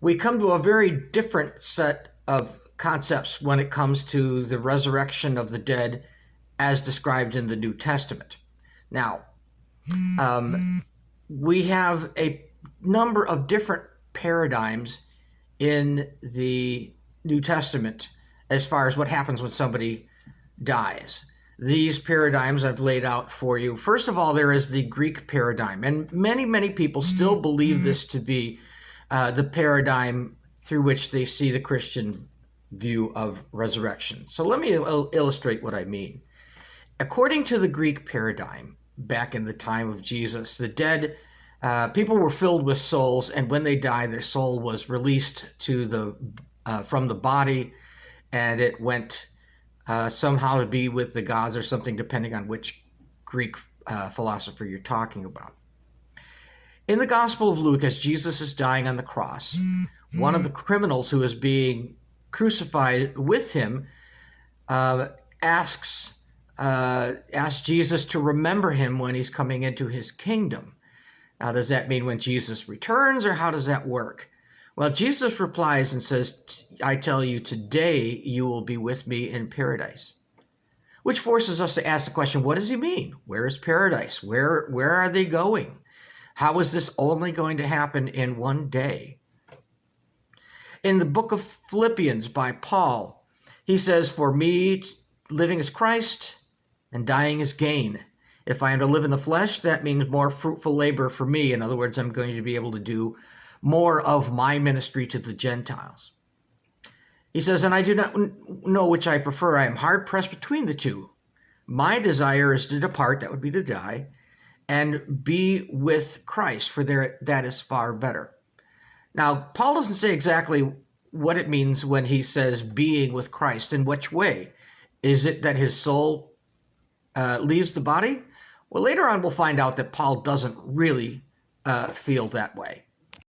we come to a very different set of concepts when it comes to the resurrection of the dead as described in the New Testament. Now, we have a number of different paradigms in the New Testament as far as what happens when somebody dies. These paradigms I've laid out for you. First of all, there is the Greek paradigm, and many people still believe this to be the paradigm through which they see the Christian view of resurrection. So let me illustrate what I mean. According to the Greek paradigm, back in the time of Jesus, the dead people were filled with souls, and when they died, their soul was released to from the body, and it went somehow to be with the gods or something, depending on which Greek philosopher you're talking about. In the Gospel of Luke, as Jesus is dying on the cross, one of the criminals who is being crucified with him asks Jesus to remember him when he's coming into his kingdom. Now, does that mean when Jesus returns, or how does that work? Well, Jesus replies and says, I tell you, today you will be with me in paradise. Which forces us to ask the question, what does he mean? Where is paradise? Where are they going? How is this only going to happen in one day? In the book of Philippians by Paul, he says, for me, living is Christ and dying is gain. If I am to live in the flesh, that means more fruitful labor for me. In other words, I'm going to be able to do more of my ministry to the Gentiles. He says, and I do not know which I prefer. I am hard pressed between the two. My desire is to depart, that would be to die, and be with Christ, for that is far better. Now, Paul doesn't say exactly what it means when he says being with Christ. In which way? Is it that his soul leaves the body? Well, later on we'll find out that Paul doesn't really feel that way.